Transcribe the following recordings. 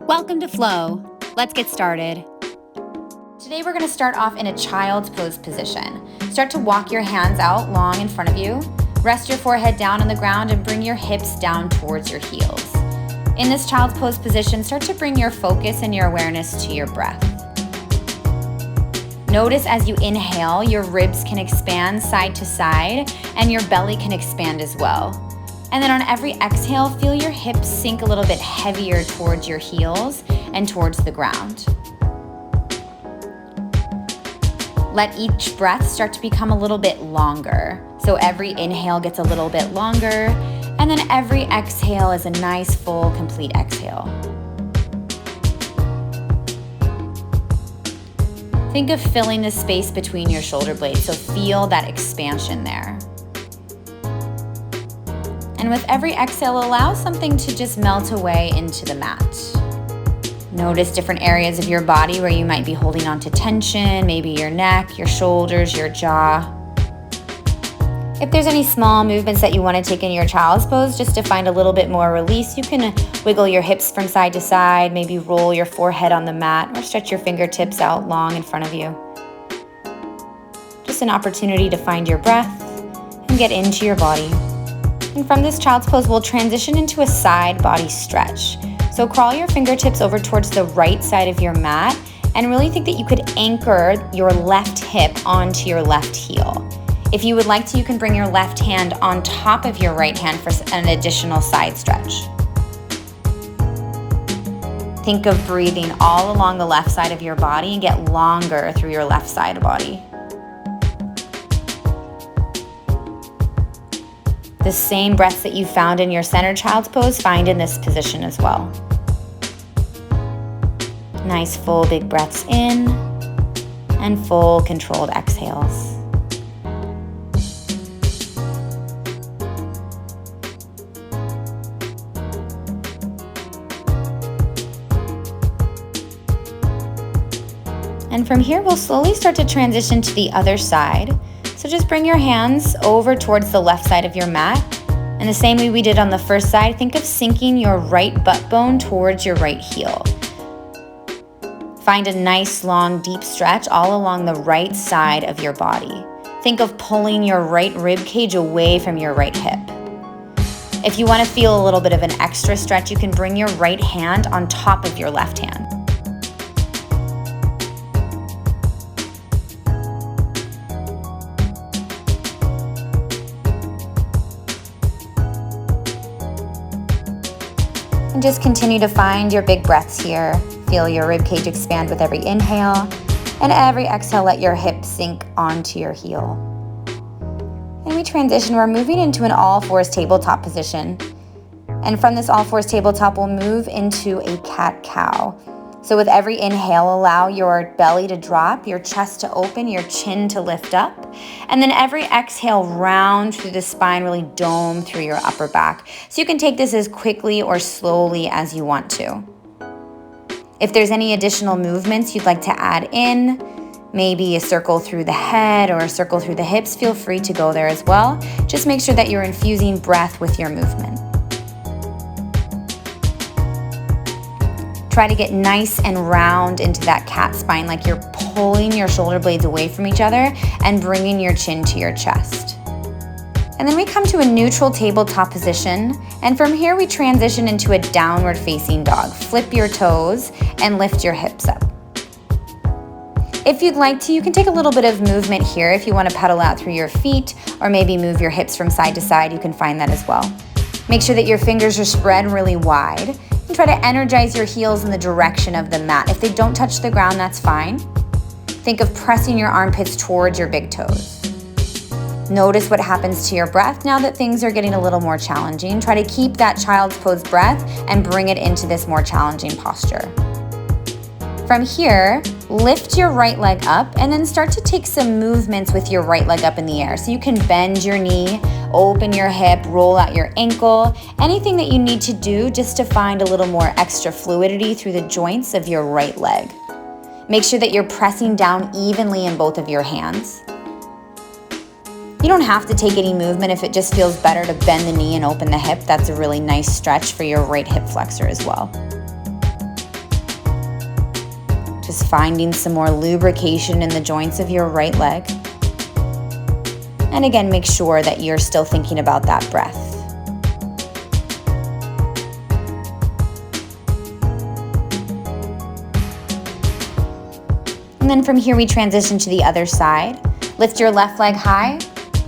Welcome to Flow. Let's get started. Today we're going to start off in a child's pose position. Start to walk your hands out long in front of you. Rest your forehead down on the ground and bring your hips down towards your heels. In this child's pose position, start to bring your focus and your awareness to your breath. Notice as you inhale, your ribs can expand side to side and your belly can expand as well. And then on every exhale, feel your hips sink a little bit heavier towards your heels and towards the ground. Let each breath start to become a little bit longer. So every inhale gets a little bit longer, and then every exhale is a nice, full, complete exhale. Think of filling the space between your shoulder blades, so feel that expansion there. And with every exhale, allow something to just melt away into the mat. Notice different areas of your body where you might be holding on to tension, maybe your neck, your shoulders, your jaw. If there's any small movements that you want to take in your child's pose just to find a little bit more release, you can wiggle your hips from side to side, maybe roll your forehead on the mat or stretch your fingertips out long in front of you. Just an opportunity to find your breath and get into your body. And from this child's pose, we'll transition into a side body stretch. So crawl your fingertips over towards the right side of your mat and really think that you could anchor your left hip onto your left heel. If you would like to, you can bring your left hand on top of your right hand for an additional side stretch. Think of breathing all along the left side of your body and get longer through your left side body. The same breaths that you found in your center child's pose, find in this position as well. Nice full big breaths in and full controlled exhales. And from here, we'll slowly start to transition to the other side. So just bring your hands over towards the left side of your mat. And the same way we did on the first side, think of sinking your right butt bone towards your right heel. Find a nice, long, deep stretch all along the right side of your body. Think of pulling your right rib cage away from your right hip. If you want to feel a little bit of an extra stretch, you can bring your right hand on top of your left hand. And just continue to find your big breaths here. Feel your rib cage expand with every inhale, and every exhale, let your hips sink onto your heel. And we transition, we're moving into an all fours tabletop position. And from this all fours tabletop, we'll move into a cat-cow. So with every inhale, allow your belly to drop, your chest to open, your chin to lift up. And then every exhale, round through the spine, really dome through your upper back. So you can take this as quickly or slowly as you want to. If there's any additional movements you'd like to add in, maybe a circle through the head or a circle through the hips, feel free to go there as well. Just make sure that you're infusing breath with your movement. Try to get nice and round into that cat spine, like you're pulling your shoulder blades away from each other and bringing your chin to your chest. And then we come to a neutral tabletop position. And from here, we transition into a downward facing dog. Flip your toes and lift your hips up. If you'd like to, you can take a little bit of movement here. If you want to pedal out through your feet or maybe move your hips from side to side, you can find that as well. Make sure that your fingers are spread really wide. And try to energize your heels in the direction of the mat. If they don't touch the ground, that's fine. Think of pressing your armpits towards your big toes. Notice what happens to your breath now that things are getting a little more challenging. Try to keep that child's pose breath and bring it into this more challenging posture. From here, lift your right leg up and then start to take some movements with your right leg up in the air. So you can bend your knee, open your hip, roll out your ankle, anything that you need to do just to find a little more extra fluidity through the joints of your right leg. Make sure that you're pressing down evenly in both of your hands. You don't have to take any movement if it just feels better to bend the knee and open the hip. That's a really nice stretch for your right hip flexor as well. just finding some more lubrication in the joints of your right leg. And again, make sure that you're still thinking about that breath. And then from here, we transition to the other side. Lift your left leg high,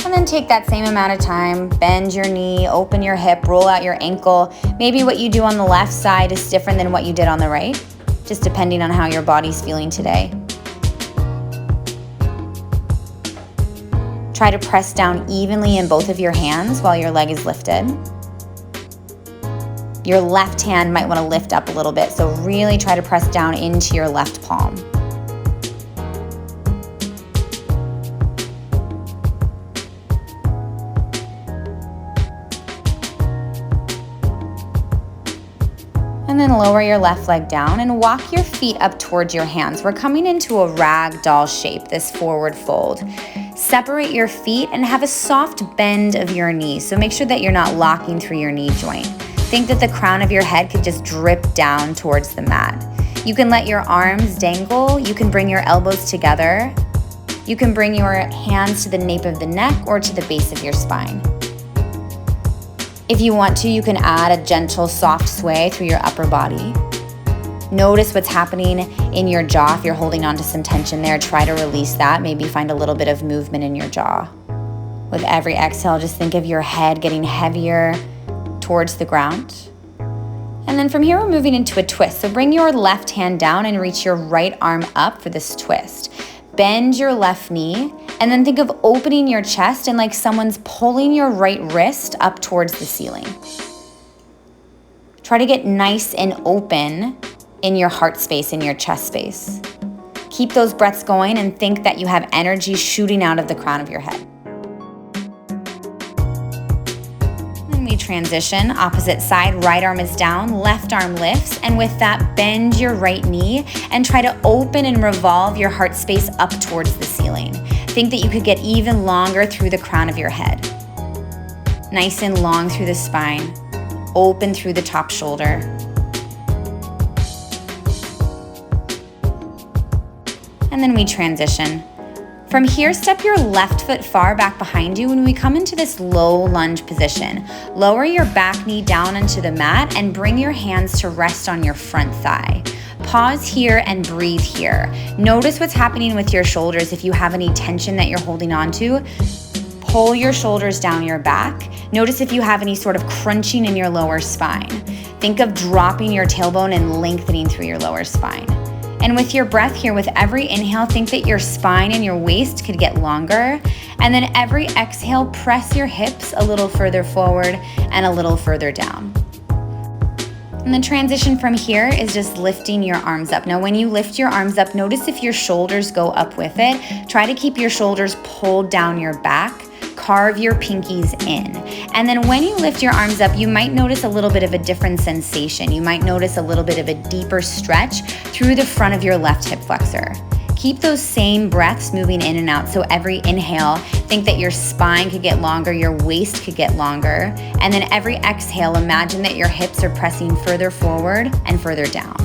and then take that same amount of time, bend your knee, open your hip, roll out your ankle. Maybe what you do on the left side is different than what you did on the right, just depending on how your body's feeling today. Try to press down evenly in both of your hands while your leg is lifted. Your left hand might want to lift up a little bit, so really try to press down into your left palm. And then lower your left leg down and walk your feet up towards your hands. We're coming into a rag doll shape, this forward fold. Separate your feet and have a soft bend of your knees. So make sure that you're not locking through your knee joint. Think that the crown of your head could just drip down towards the mat. You can let your arms dangle. You can bring your elbows together. You can bring your hands to the nape of the neck or to the base of your spine. If you want to, you can add a gentle, soft sway through your upper body. Notice what's happening in your jaw. If you're holding on to some tension there, try to release that. Maybe find a little bit of movement in your jaw. With every exhale, just think of your head getting heavier towards the ground. And then from here, we're moving into a twist. So bring your left hand down and reach your right arm up for this twist. Bend your left knee, and then think of opening your chest and like someone's pulling your right wrist up towards the ceiling. Try to get nice and open in your heart space, in your chest space. Keep those breaths going and think that you have energy shooting out of the crown of your head. Then we transition, opposite side, right arm is down, left arm lifts, and with that, bend your right knee and try to open and revolve your heart space up towards the ceiling. Think that you could get even longer through the crown of your head. Nice and long through the spine, open through the top shoulder. And then we transition. From here, step your left foot far back behind you when we come into this low lunge position. Lower your back knee down into the mat and bring your hands to rest on your front thigh. Pause here and breathe here. Notice what's happening with your shoulders. If you have any tension that you're holding on to, pull your shoulders down your back. Notice if you have any sort of crunching in your lower spine. Think of dropping your tailbone and lengthening through your lower spine. And with your breath here, with every inhale, think that your spine and your waist could get longer. And then every exhale, press your hips a little further forward and a little further down. And the transition from here is just lifting your arms up. Now, when you lift your arms up, notice if your shoulders go up with it. Try to keep your shoulders pulled down your back. Carve your pinkies in. And then when you lift your arms up, you might notice a little bit of a different sensation. You might notice a little bit of a deeper stretch through the front of your left hip flexor. Keep those same breaths moving in and out. So every inhale, think that your spine could get longer, your waist could get longer. And then every exhale, imagine that your hips are pressing further forward and further down.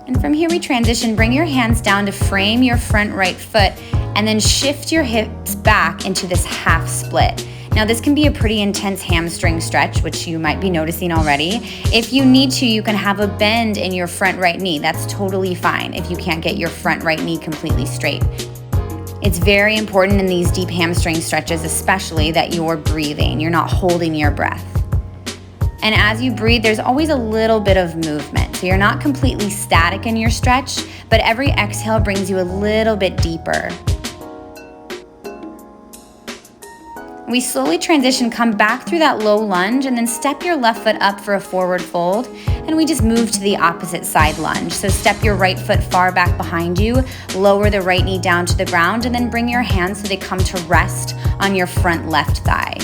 And from here we transition, bring your hands down to frame your front right foot and then shift your hips back into this half split. Now this can be a pretty intense hamstring stretch, which you might be noticing already. If you need to, you can have a bend in your front right knee. That's totally fine if you can't get your front right knee completely straight. It's very important in these deep hamstring stretches, especially that you're breathing, you're not holding your breath. And as you breathe, there's always a little bit of movement. So you're not completely static in your stretch, but every exhale brings you a little bit deeper. We slowly transition, come back through that low lunge, and then step your left foot up for a forward fold, and we just move to the opposite side lunge. So step your right foot far back behind you, lower the right knee down to the ground, and then bring your hands so they come to rest on your front left thigh.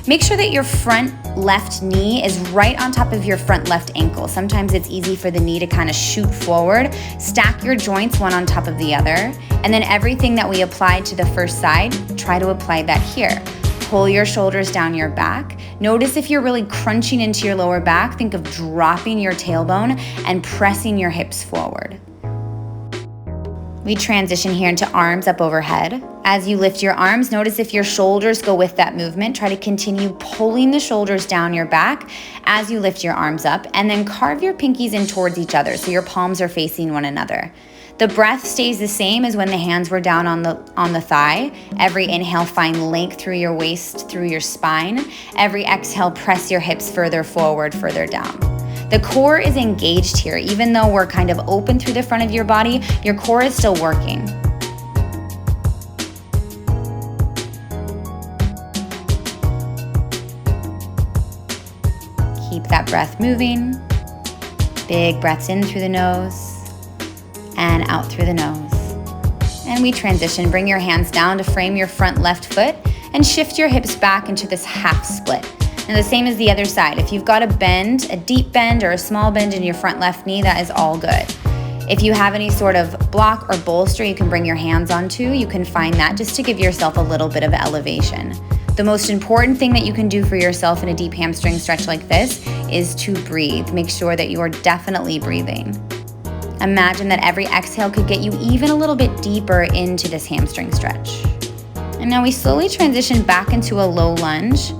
Make sure that your front left knee is right on top of your front left ankle. Sometimes it's easy for the knee to kind of shoot forward. Stack your joints one on top of the other. And then everything that we applied to the first side, try to apply that here. Pull your shoulders down your back. Notice if you're really crunching into your lower back, think of dropping your tailbone and pressing your hips forward. We transition here into arms up overhead. As you lift your arms, notice if your shoulders go with that movement. Try to continue pulling the shoulders down your back as you lift your arms up, and then carve your pinkies in towards each other so your palms are facing one another. The breath stays the same as when the hands were down on the thigh. Every inhale, find length through your waist, through your spine. Every exhale, press your hips further forward, further down. The core is engaged here. Even though we're kind of open through the front of your body, your core is still working. Keep that breath moving. Big breaths in through the nose and out through the nose. And we transition. Bring your hands down to frame your front left foot and shift your hips back into this half split. And the same as the other side. If you've got a bend, a deep bend or a small bend in your front left knee, that is all good. If you have any sort of block or bolster you can bring your hands onto, you can find that just to give yourself a little bit of elevation. The most important thing that you can do for yourself in a deep hamstring stretch like this is to breathe. Make sure that you are definitely breathing. Imagine that every exhale could get you even a little bit deeper into this hamstring stretch. And now we slowly transition back into a low lunge.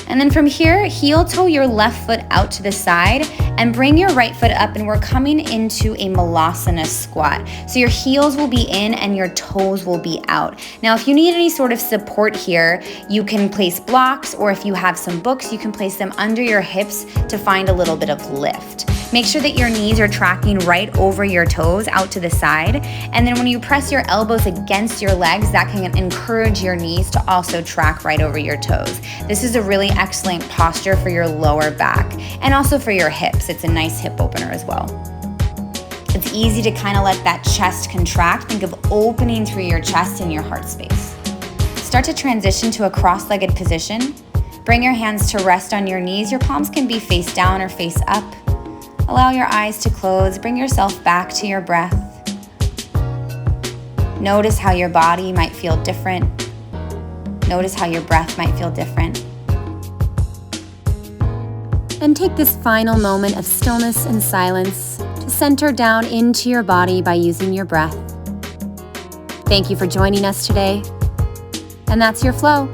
And then from here, heel toe your left foot out to the side and bring your right foot up, and we're coming into a Malasana squat. So your heels will be in and your toes will be out. Now, if you need any sort of support here, you can place blocks, or if you have some books, you can place them under your hips to find a little bit of lift. Make sure that your knees are tracking right over your toes out to the side. And then when you press your elbows against your legs, that can encourage your knees to also track right over your toes. This is a really excellent posture for your lower back and also for your hips. It's a nice hip opener as well. It's easy to kind of let that chest contract. Think of opening through your chest and your heart space. Start to transition to a cross-legged position. Bring your hands to rest on your knees. Your palms can be face down or face up. Allow your eyes to close. Bring yourself back to your breath. Notice how your body might feel different. Notice how your breath might feel different. And take this final moment of stillness and silence to center down into your body by using your breath. Thank you for joining us today. And that's your flow.